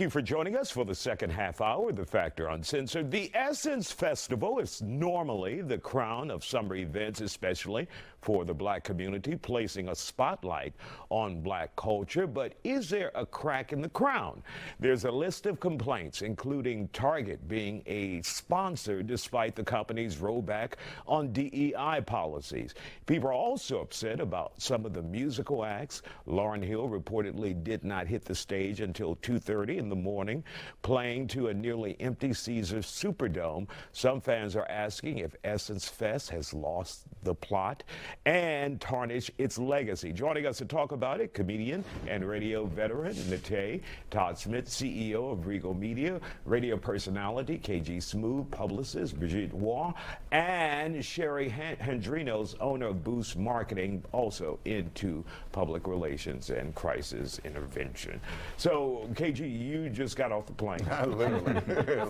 Thank you for joining us for the second half hour of The Factor Uncensored. The Essence Festival is normally the crown of summer events, especially for the black community, placing a spotlight on black culture. But is there a crack in the crown? There's a list of complaints, including Target being a sponsor despite the company's rollback on DEI policies. People are also upset about some of the musical acts. Lauryn Hill reportedly did not hit the stage until 2:30 in the morning, playing to a nearly empty Caesars Superdome. Some fans are asking if Essence Fest has lost the plot and tarnished its legacy. Joining us to talk about it, comedian and radio veteran Natay Todd Smith, CEO of Regal Media, radio personality KG Smooth, publicist Brigitte Waugh, and Sherry Hendrinos, owner of Boost Marketing, also into public relations and crisis intervention. So, KG, you just got off the plane. Literally.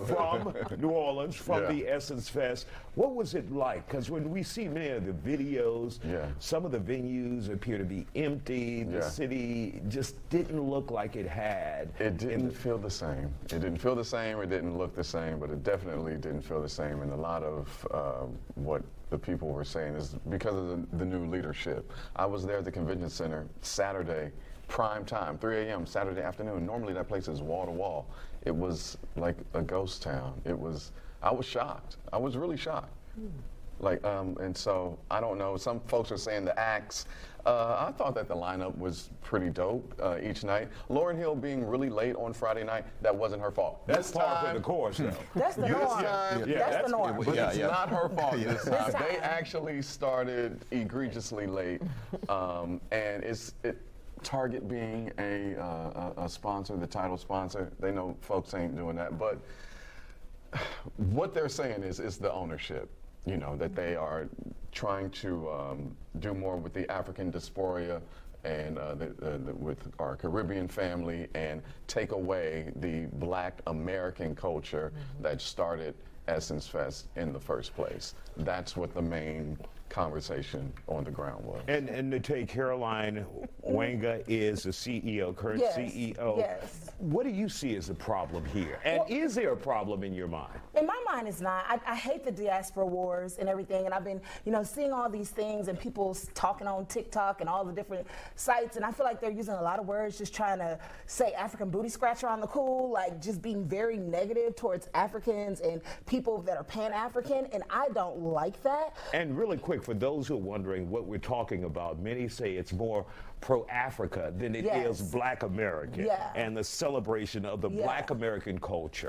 From New Orleans, from the Essence Fest. What was it like? Because when we see many of the videos, some of the venues appear to be empty. The city just didn't look like it had. It didn't feel the same. It didn't feel the same. It didn't look the same, but it definitely didn't feel the same. And a lot of what the people were saying is because of the new leadership. I was there at the convention center Saturday, prime time, 3 a.m. Saturday afternoon. Normally that place is wall to wall. It was like a ghost town. I was shocked. I was really shocked. And so I don't know. Some folks are saying the acts. I thought that the lineup was pretty dope each night. Lauryn Hill being really late on Friday night, that wasn't her fault. That's par for the course, though. That's the norm. That's the norm. But it's not her fault this time. They actually started egregiously late, and Target being a sponsor, the title sponsor, they know folks ain't doing that. But what they're saying is the ownership. You know, that they are trying to do more with the African diaspora and with our Caribbean family and take away the black American culture that started Essence Fest in the first place. That's what the main conversation on the ground was. And Natay, Caroline Wanga is the CEO, current CEO. Yes. What do you see as a problem here? And is there a problem in your mind? In my mind, it's not. I hate the diaspora wars and everything, and I've been, seeing all these things and people talking on TikTok and all the different sites, and I feel like they're using a lot of words just trying to say African booty scratcher on the cool, like just being very negative towards Africans and people that are Pan-African, and I don't like that. And really quick, for those who are wondering what we're talking about, many say it's more pro-Africa than it is black American and the celebration of the black American culture.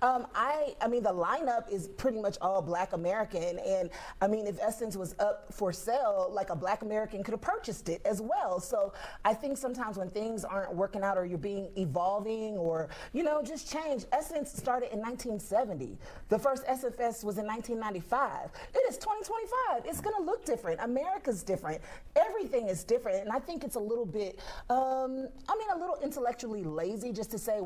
I mean, the lineup is pretty much all black American, and I mean, if Essence was up for sale, like a black American could have purchased it as well. So I think sometimes when things aren't working out or you're being evolving or, just change. Essence started in 1970. The first Essence Fest was in 1995. It is 2025. It's gonna look different. America's different. Everything is different, and I think it's a little bit, a little intellectually lazy just to say,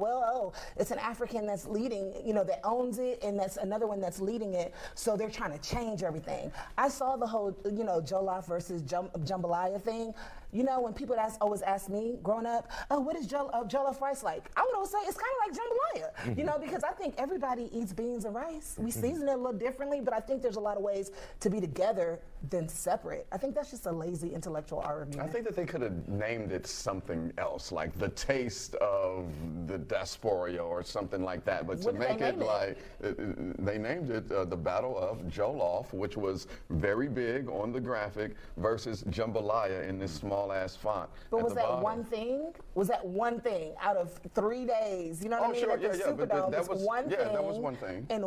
it's an African that's leading, that owns it, and that's another one that's leading it, so they're trying to change everything. I saw the whole, Jollof versus jambalaya thing. When people always ask me growing up, what is jollof rice like? I would always say it's kind of like jambalaya, because I think everybody eats beans and rice. We season it a little differently, but I think there's a lot of ways to be together than separate. I think that's just a lazy intellectual argument. I think that they could have named it something else, like the taste of the diaspora or something like that. But to make it like, they named it the Battle of Jollof, which was very big on the graphic, versus jambalaya in this small-ass font. But was that one thing? Was that one thing out of 3 days? You know what I mean? Sure, At the Superdome, that was one thing. Yeah, that was one thing. And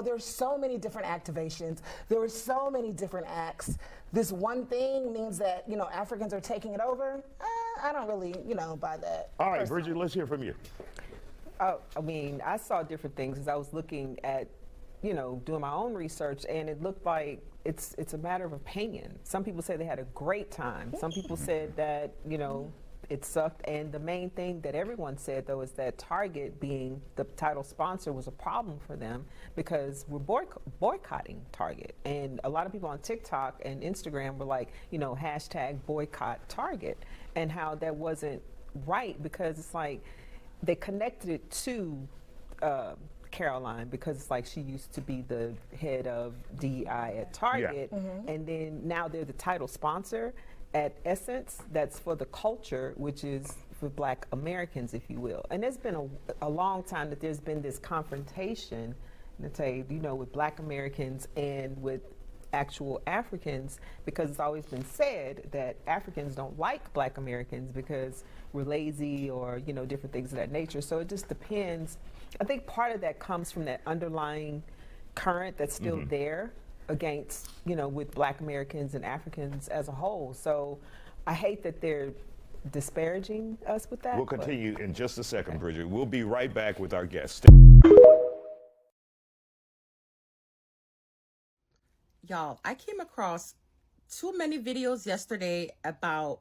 there's so many different activations. There were so many different acts. This one thing means that, Africans are taking it over. I don't really, buy that. All right, Bridget, let's hear from you. I saw different things as I was looking at, doing my own research, and it looked like it's a matter of opinion. Some people say they had a great time. Some people said that, it sucked. And the main thing that everyone said, though, is that Target being the title sponsor was a problem for them because we're boycotting Target. And a lot of people on TikTok and Instagram were like, hashtag boycott Target, and how that wasn't right, because it's like, they connected it to Caroline because it's like she used to be the head of DEI at Target, and then now they're the title sponsor at Essence. That's for the culture, which is for Black Americans, if you will. And there's been a long time that there's been this confrontation, let's say, you know, with Black Americans and with actual Africans, because it's always been said that Africans don't like Black Americans because we're lazy or, you know, different things of that nature. So it just depends. I think part of that comes from that underlying current that's still there against, you know, with Black Americans and Africans as a whole. So I hate that they're disparaging us with that. We'll continue in just a second, Bridget. We'll be right back with our guest. Y'all, I came across too many videos yesterday about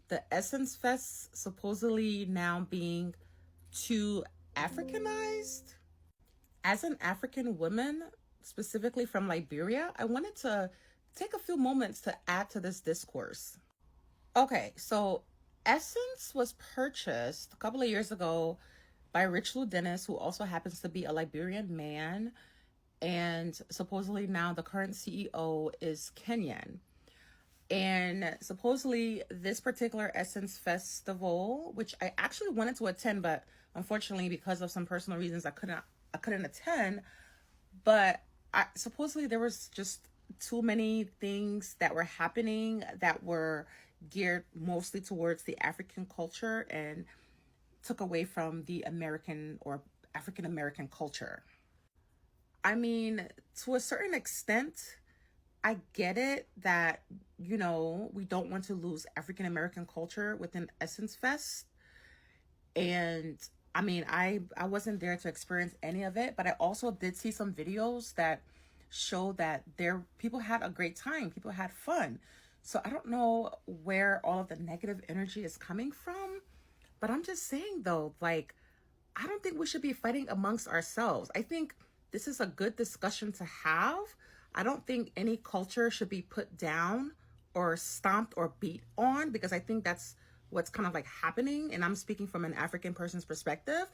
the Essence Fest supposedly now being too Africanized. As an African woman, specifically from Liberia, I wanted to take a few moments to add to this discourse. Okay, so Essence was purchased a couple of years ago by Rich Lou Dennis, who also happens to be a Liberian man. And supposedly now the current CEO is Kenyan. And supposedly this particular Essence Festival, which I actually wanted to attend, but unfortunately because of some personal reasons I couldn't attend. But supposedly there was just too many things that were happening that were geared mostly towards the African culture and took away from the American or African American culture. I mean, to a certain extent, I get it that, you know, we don't want to lose African American culture within Essence Fest. And I mean, I wasn't there to experience any of it, but I also did see some videos that show that people had a great time, people had fun. So I don't know where all of the negative energy is coming from, but I'm just saying though, like, I don't think we should be fighting amongst ourselves. I think this is a good discussion to have. I don't think any culture should be put down or stomped or beat on, because I think that's what's kind of like happening. And I'm speaking from an African person's perspective.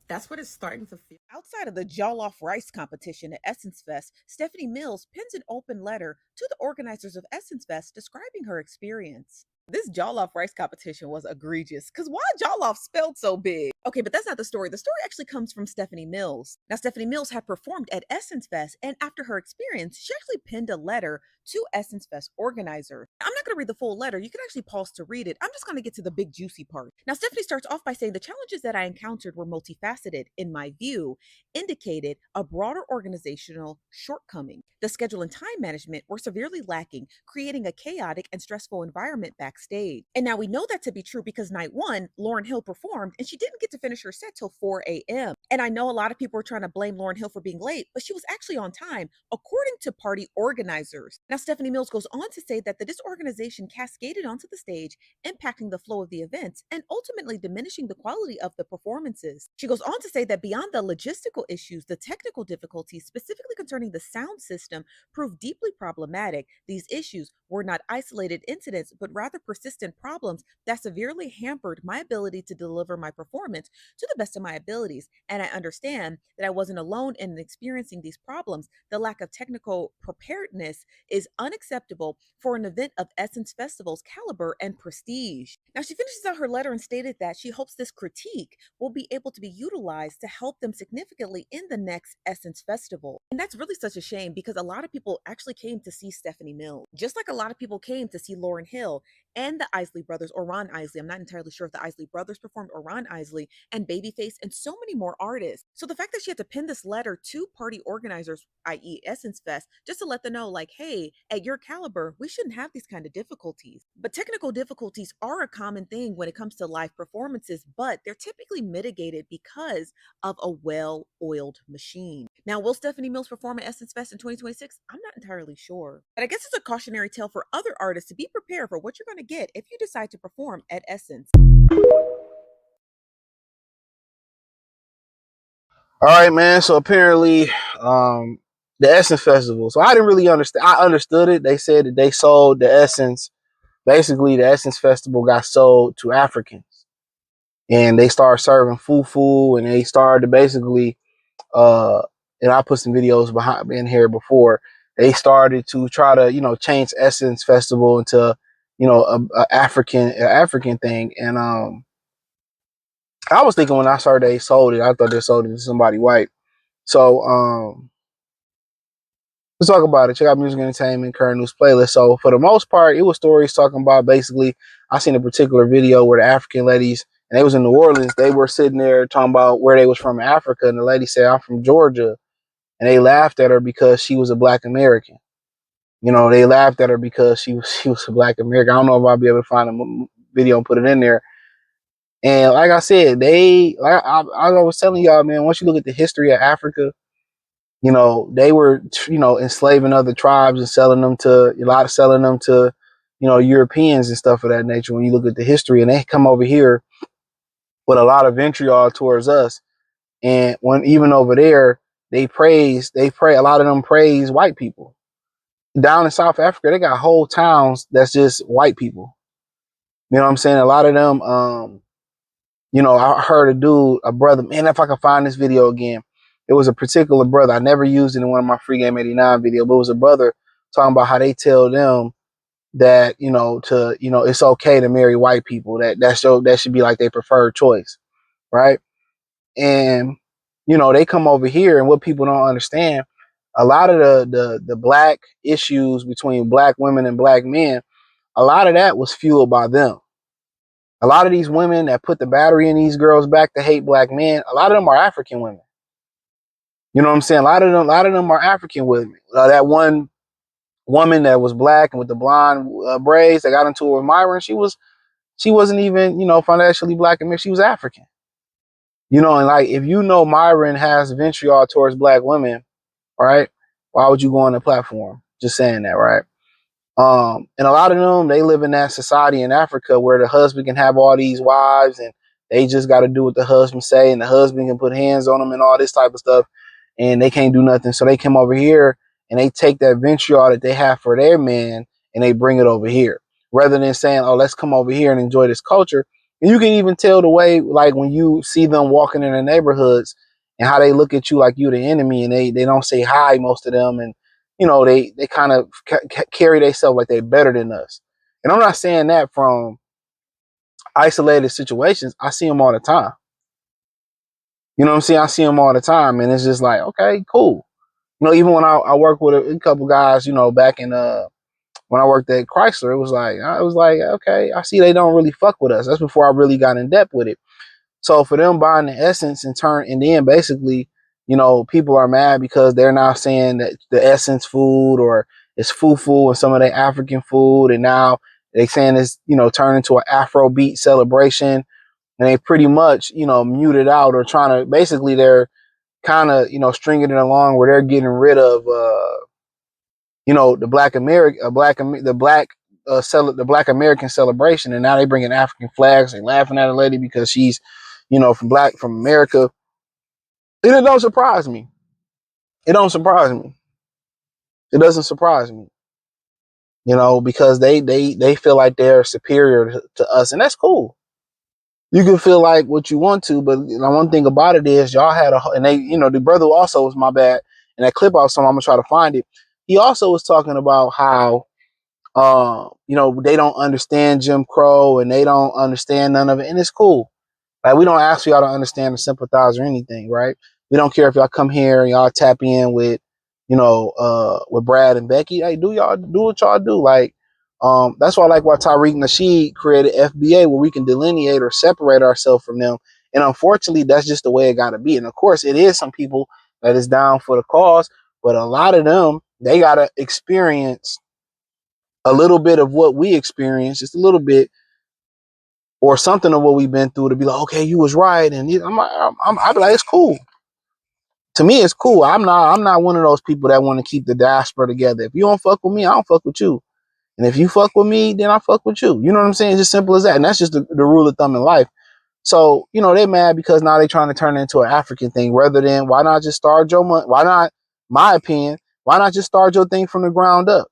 That's what it's starting to feel. Outside of the jollof rice competition at Essence Fest, Stephanie Mills pens an open letter to the organizers of Essence Fest describing her experience. This jollof rice competition was egregious, because why jollof spelled so big? Okay, but that's not the story. The story actually comes from Stephanie Mills. Now, Stephanie Mills had performed at Essence Fest, and after her experience, she actually penned a letter to Essence Fest organizers. I'm not going to read the full letter. You can actually pause to read it. I'm just going to get to the big juicy part. Now, Stephanie starts off by saying the challenges that I encountered were multifaceted, in my view, indicated a broader organizational shortcoming. The schedule and time management were severely lacking, creating a chaotic and stressful environment backstage. And now we know that to be true because night one, Lauryn Hill performed and she didn't get to finish her set till 4 a.m. And I know a lot of people were trying to blame Lauryn Hill for being late, but she was actually on time, according to party organizers. Now, Stephanie Mills goes on to say that the disorganization cascaded onto the stage, impacting the flow of the events and ultimately diminishing the quality of the performances. She goes on to say that beyond the logistical issues, the technical difficulties, specifically concerning the sound system, proved deeply problematic. These issues were not isolated incidents, but rather persistent problems that severely hampered my ability to deliver my performance to the best of my abilities. And I understand that I wasn't alone in experiencing these problems. The lack of technical preparedness is unacceptable for an event of Essence Festival's caliber and prestige. Now, she finishes out her letter and stated that she hopes this critique will be able to be utilized to help them significantly in the next Essence Festival. And that's really such a shame, because a lot of people actually came to see Stephanie Mills, just like a lot of people came to see Lauryn Hill and the Isley Brothers, or Ron Isley. I'm not entirely sure if the Isley Brothers performed, or Ron Isley, and Babyface, and so many more artists. So the fact that she had to pen this letter to party organizers, i.e. Essence Fest, just to let them know, like, hey, at your caliber, we shouldn't have these kind of difficulties. But technical difficulties are a common thing when it comes to live performances, but they're typically mitigated because of a well-oiled machine. Now, will Stephanie Mills perform at Essence Fest in 2026? I'm not entirely sure. But I guess it's a cautionary tale for other artists to be prepared for what you're going to get if you decide to perform at Essence. All right, man. So apparently, the Essence Festival. So I didn't really understand. I understood it. They said that they sold the Essence. Basically, the Essence Festival got sold to Africans. and they started serving fufu, and they started to basically, and I put some videos behind in here before. They started to try to, change Essence Festival into, a African thing. And I was thinking when I saw they sold it, I thought they sold it to somebody white. So let's talk about it. Check out music, entertainment, current news playlist. So for the most part, it was stories talking about basically. I seen a particular video where the African ladies, and they was in New Orleans. They were sitting there talking about where they was from in Africa, and the lady said, "I'm from Georgia," and they laughed at her because she was a Black American. They laughed at her because she was a Black American. I don't know if I'll be able to find a video and put it in there. And like I said, I was telling y'all, man, once you look at the history of Africa, they were, enslaving other tribes and selling them to, Europeans and stuff of that nature. When you look at the history, and they come over here with a lot of vitriol towards us. And when even over there, a lot of them praise white people. Down in South Africa, they got whole towns that's just white people. You know what I'm saying? A lot of them, I heard a brother, man, if I can find this video again, it was a particular brother. I never used it in one of my Free Game 89 videos, but it was a brother talking about how they tell them that, it's okay to marry white people. That should be like their preferred choice, right? And, they come over here, and what people don't understand, a lot of the black issues between black women and black men, a lot of that was fueled by them. A lot of these women that put the battery in these girls back to hate black men, a lot of them are African women. You know what I'm saying? A lot of them are African women. That one woman that was black and with the blonde braids that got into it with Myron, she wasn't even, financially black American. She was African. And like, if Myron has vitriol towards black women, right? Why would you go on the platform? Just saying that, right? And a lot of them, they live in that society in Africa where the husband can have all these wives, and they just got to do what the husband say, and the husband can put hands on them and all this type of stuff, and they can't do nothing. So they come over here and they take that vitriol that they have for their man and they bring it over here, rather than saying, "Oh, let's come over here and enjoy this culture." And you can even tell the way, like when you see them walking in the neighborhoods and how they look at you like you the enemy, and they don't say hi, most of them, and they kind of carry themselves like they're better than us. And I'm not saying that from isolated situations. I see them all the time. You know what I'm saying? I see them all the time, and it's just like, okay, cool. Even when I work with a couple guys, back in when I worked at Chrysler, it was like, okay, I see they don't really fuck with us. That's before I really got in depth with it. So for them buying the Essence and then basically, people are mad because they're now saying that the Essence food or it's fufu and some of the African food, and now they saying it's, turned into an Afrobeat celebration, and they pretty much, muted out or trying to, basically they're kind of, stringing it along where they're getting rid of, the Black American celebration, and now they bringing African flags. They laughing at a lady because she's, from America. And it don't surprise me. It don't surprise me. It doesn't surprise me. Because they feel like they're superior to us, and that's cool. You can feel like what you want to, but one thing about it is y'all had and they, the brother also was, my bad, in that clip I was talking, I'm gonna try to find it. He also was talking about how, they don't understand Jim Crow and they don't understand none of it, and it's cool. Like, we don't ask for y'all to understand or sympathize or anything, right? We don't care if y'all come here and y'all tap in with, with Brad and Becky. Hey, do what y'all do. Like, that's why I like why Tariq Nasheed created FBA, where we can delineate or separate ourselves from them. And unfortunately, that's just the way it got to be. And of course, it is some people that is down for the cause, but a lot of them, they got to experience a little bit of what we experience, just a little bit, or something of what we've been through, to be like, okay, you was right. And I'd be like, it's cool. To me, it's cool. I'm not one of those people that want to keep the diaspora together. If you don't fuck with me, I don't fuck with you. And if you fuck with me, then I fuck with you. You know what I'm saying? It's just simple as that. And that's just the rule of thumb in life. So, they're mad because now they're trying to turn it into an African thing, rather than, why not just start your money? Why not, my opinion, why not just start your thing from the ground up?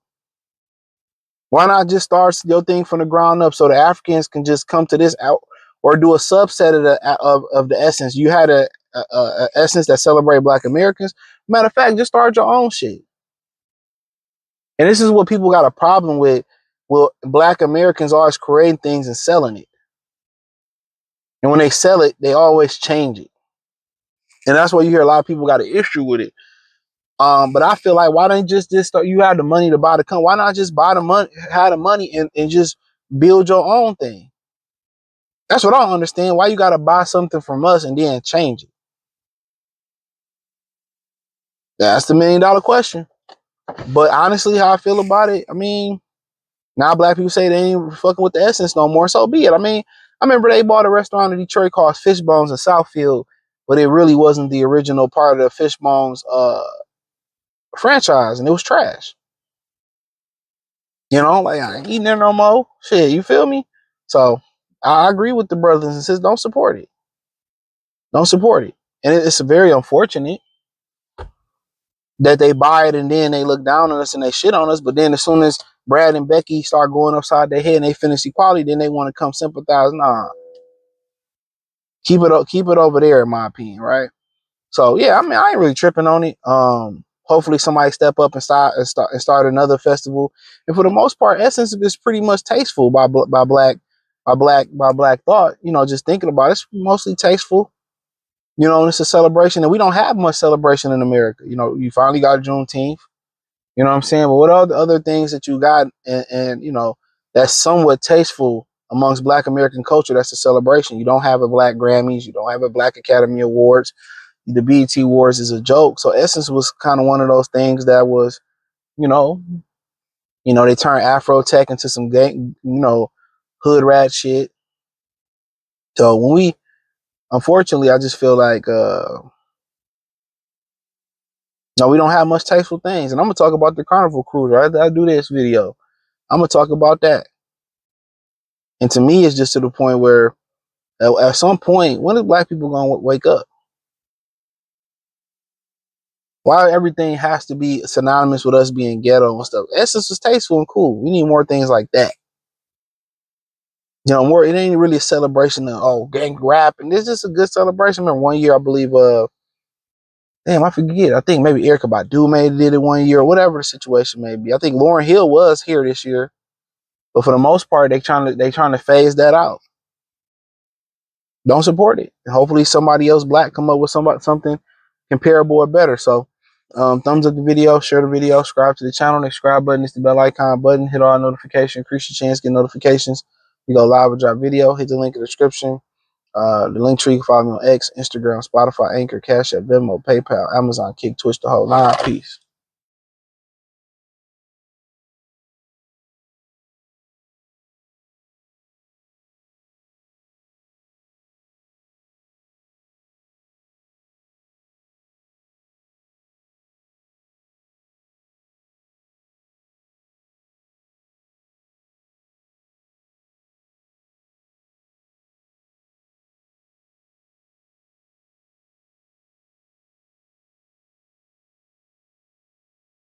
Why not just start your thing from the ground up so the Africans can just come to this out? or do a subset of the Essence. You had a Essence that celebrate Black Americans. Matter of fact, just start your own shit. And this is what people got a problem with. Well, Black Americans always creating things and selling it. And when they sell it, they always change it. And that's why you hear a lot of people got an issue with it. But I feel like, why don't just start? You have the money to buy the company. Why not just buy the money, have the money, and just build your own thing? That's what I don't understand. Why you got to buy something from us and then change it? That's the $1 million question. But honestly, how I feel about it, I mean, now Black people say they ain't fucking with the Essence no more. So be it. I mean, I remember they bought a restaurant in Detroit called Fishbones in Southfield, but it really wasn't the original part of the Fishbones franchise, and it was trash. You know, like, I ain't eating there no more. Shit, you feel me? So I agree with the brothers and sisters. Don't support it. Don't support it. And it's very unfortunate that they buy it and then they look down on us and they shit on us. But then as soon as Brad and Becky start going upside their head and they finish equality, then they want to come sympathize. Nah, keep it over there, in my opinion, right? So yeah, I mean, I ain't really tripping on it. Hopefully somebody step up and start another festival. And for the most part, Essence is pretty much tasteful by black thought. You know, just thinking about it, it's mostly tasteful. You know, and it's a celebration, and we don't have much celebration in America. You know, you finally got Juneteenth. You know what I'm saying? But what are the other things that you got, and you know, that's somewhat tasteful amongst Black American culture? That's a celebration. You don't have a Black Grammys. You don't have a Black Academy Awards. The BET Awards is a joke. So Essence was kind of one of those things that was, you know, they turned Afro tech into some gang, hood rat shit. So unfortunately, I just feel like, no, we don't have much tasteful things. And I'm gonna talk about the Carnival Cruise. Right? I do this video. I'm gonna talk about that. And to me, it's just to the point where, at some point, when is Black people gonna wake up? Why everything has to be synonymous with us being ghetto and stuff? Essence is tasteful and cool. We need more things like that. You know, more. It ain't really a celebration of gang rap, and this is a good celebration. I remember one year, I believe, damn, I forget. I think maybe Erykah Badu did it one year, or whatever the situation may be. I think Lauryn Hill was here this year, but for the most part, they trying to phase that out. Don't support it. And hopefully, somebody else Black come up with something comparable or better. So, thumbs up the video, share the video, subscribe to the channel. The subscribe button is the bell icon button. Hit all notifications, increase your chance, get notifications. We go live or drop video. Hit the link in the description. The link tree, follow me on X, Instagram, Spotify, Anchor, Cash App, Venmo, PayPal, Amazon, Kick, Twitch, the whole 9. Peace.